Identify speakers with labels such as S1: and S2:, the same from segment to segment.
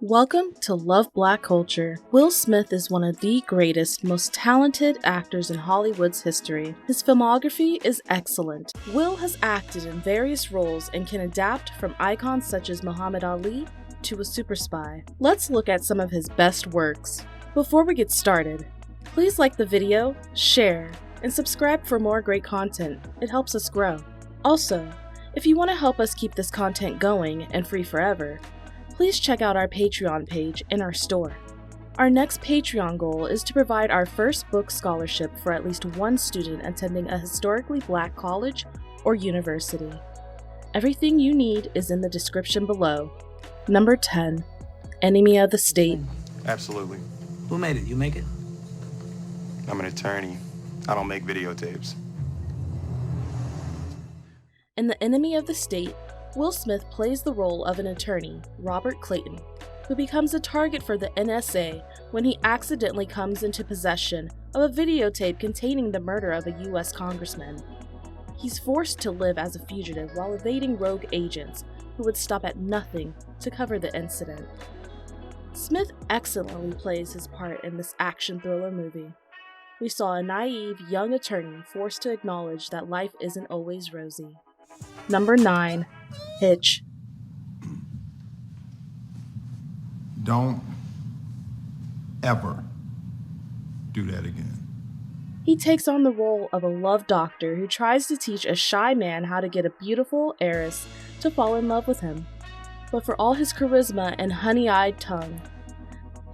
S1: Welcome to Love Black Culture. Will Smith is one of the greatest, most talented actors in Hollywood's history. His filmography is excellent. Will has acted in various roles and can adapt from icons such as Muhammad Ali to a super spy. Let's look at some of his best works. Before we get started, please like the video, share, and subscribe for more great content. It helps us grow. Also, if you want to help us keep this content going and free forever, please check out our Patreon page in our store. Our next Patreon goal is to provide our first book scholarship for at least one student attending a historically Black college or university. Everything you need is in the description below. Number 10. Enemy of the State.
S2: Absolutely.
S3: Who made it? You make it?
S2: I'm an attorney. I don't make videotapes.
S1: In The Enemy of the State, Will Smith plays the role of an attorney, Robert Clayton, who becomes a target for the NSA when he accidentally comes into possession of a videotape containing the murder of a U.S. congressman. He's forced to live as a fugitive while evading rogue agents who would stop at nothing to cover the incident. Smith excellently plays his part in this action thriller movie. We saw a naive young attorney forced to acknowledge that life isn't always rosy. Number 9. Hitch.
S4: Don't ever do that again.
S1: He takes on the role of a love doctor who tries to teach a shy man how to get a beautiful heiress to fall in love with him. But for all his charisma and honey-eyed tongue,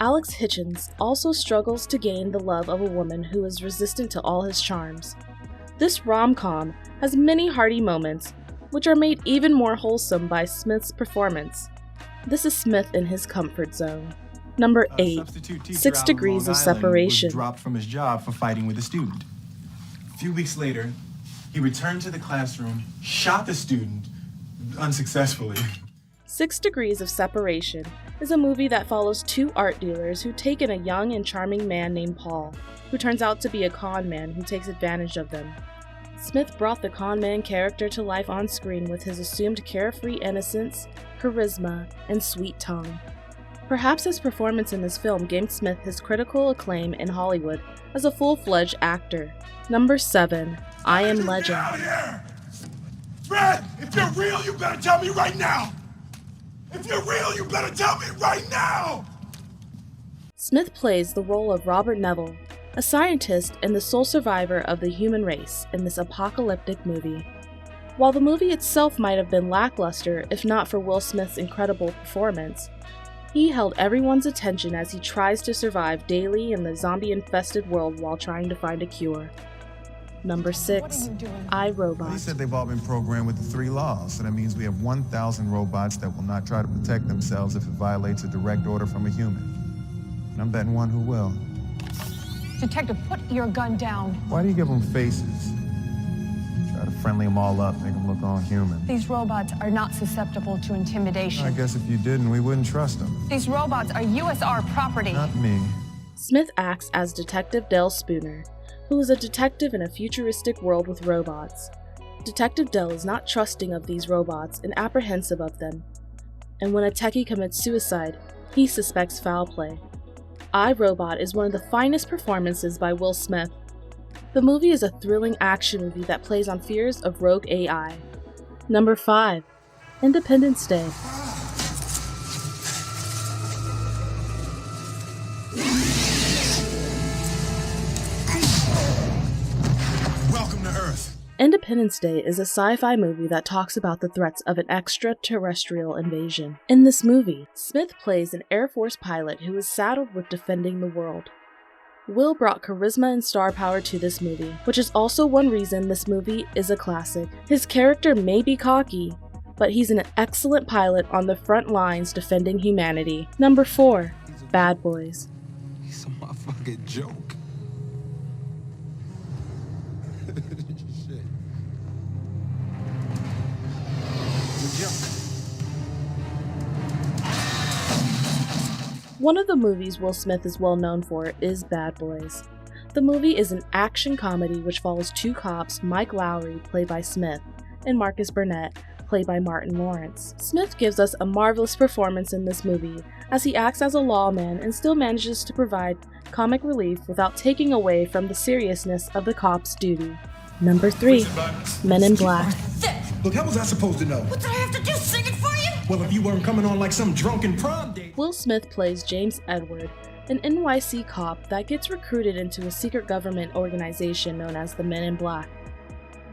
S1: Alex Hitchens also struggles to gain the love of a woman who is resistant to all his charms. This rom-com has many hearty moments, which are made even more wholesome by Smith's performance. This is Smith in his comfort zone. Number 8. 6 Degrees of Separation.
S4: Was dropped from his job for fighting with a student. A few weeks later, he returned to the classroom, shot the student unsuccessfully.
S1: 6 Degrees of Separation is a movie that follows two art dealers who take in a young and charming man named Paul, who turns out to be a con man who takes advantage of them. Smith brought the con man character to life on screen with his assumed carefree innocence, charisma, and sweet tongue. Perhaps his performance in this film gained Smith his critical acclaim in Hollywood as a full-fledged actor. Number 7. I Am Legend.
S4: Get out of here! Fred, if you're real, you better tell me right now! If you're real, you better tell me right now!
S1: Smith plays the role of Robert Neville, a scientist and the sole survivor of the human race in this apocalyptic movie. While the movie itself might have been lackluster if not for Will Smith's incredible performance, he held everyone's attention as he tries to survive daily in the zombie-infested world while trying to find a cure. Number 6. I, Robot.
S4: They said they've all been programmed with the 3 laws, so that means we have 1,000 robots that will not try to protect themselves if it violates a direct order from a human. And I'm betting one who will.
S5: Detective, put your gun down.
S4: Why do you give them faces? Try to friendly them all up, make them look all human.
S5: These robots are not susceptible to intimidation.
S4: I guess if you didn't, we wouldn't trust them.
S5: These robots are USR property.
S4: Not me.
S1: Smith acts as Detective Dell Spooner, who is a detective in a futuristic world with robots. Detective Dell is not trusting of these robots and apprehensive of them, and when a techie commits suicide, he suspects foul play. I, Robot is one of the finest performances by Will Smith. The movie is a thrilling action movie that plays on fears of rogue AI. Number 5. Independence Day.
S4: Welcome to Earth.
S1: Independence Day is a sci-fi movie that talks about the threats of an extraterrestrial invasion. In this movie, Smith plays an Air Force pilot who is saddled with defending the world. Will brought charisma and star power to this movie, which is also one reason this movie is a classic. His character may be cocky, but he's an excellent pilot on the front lines defending humanity. Number 4. Bad Boys.
S6: He's a motherfucking joke. Shit. It's a joke.
S1: One of the movies Will Smith is well known for is Bad Boys. The movie is an action comedy which follows two cops, Mike Lowry, played by Smith, and Marcus Burnett, played by Martin Lawrence. Smith gives us a marvelous performance in this movie, as he acts as a lawman and still manages to provide comic relief without taking away from the seriousness of the cop's duty. Number 3. Men in Black.
S3: Look, how was I supposed to know?
S7: What did I have to do, sing it for you?
S3: Well, if you weren't coming on like some drunken prom date.
S1: Will Smith plays James Edward, an NYC cop that gets recruited into a secret government organization known as the Men in Black.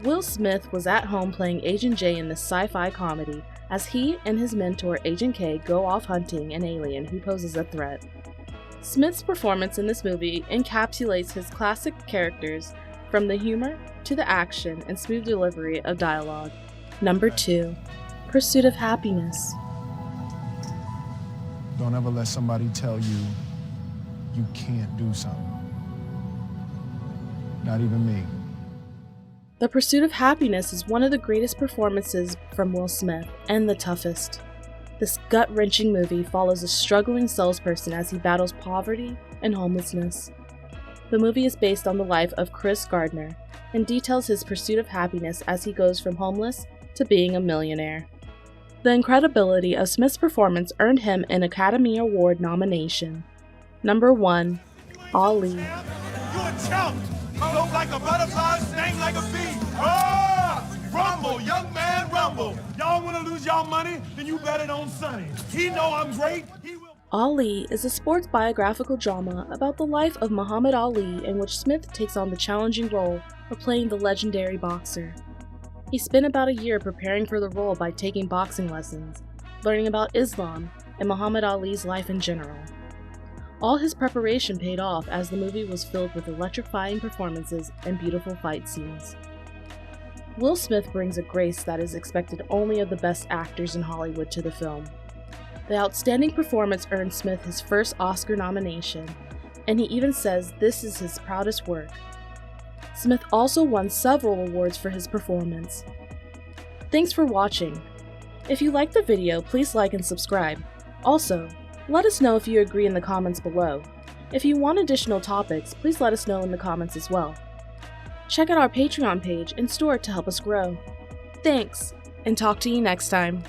S1: Will Smith was at home playing Agent J in this sci-fi comedy, as he and his mentor Agent K go off hunting an alien who poses a threat. Smith's performance in this movie encapsulates his classic characters, from the humor to the action and smooth delivery of dialogue. Number 2. Pursuit of Happyness.
S4: Don't ever let somebody tell you you can't do something. Not even me.
S1: The Pursuit of Happyness is one of the greatest performances from Will Smith, and the toughest. This gut-wrenching movie follows a struggling salesperson as he battles poverty and homelessness. The movie is based on the life of Chris Gardner, and details his pursuit of happiness as he goes from homeless to being a millionaire. The incredibility of Smith's performance earned him an Academy Award nomination. Number 1. Ali.
S8: You a chump! Float like a butterfly, sting like a bee. Ah! Rumble, young man, rumble. Y'all wanna lose y'all money? Then you bet it on Sonny. He know I'm great. He will.
S1: Ali is a sports biographical drama about the life of Muhammad Ali, in which Smith takes on the challenging role of playing the legendary boxer. He spent about a year preparing for the role by taking boxing lessons, learning about Islam, and Muhammad Ali's life in general. All his preparation paid off, as the movie was filled with electrifying performances and beautiful fight scenes. Will Smith brings a grace that is expected only of the best actors in Hollywood to the film. The outstanding performance earned Smith his first Oscar nomination, and he even says this is his proudest work. Smith also won several awards for his performance. Thanks for watching. If you liked the video, please like and subscribe. Also, let us know if you agree in the comments below. If you want additional topics, please let us know in the comments as well. Check out our Patreon page and store to help us grow. Thanks, and talk to you next time.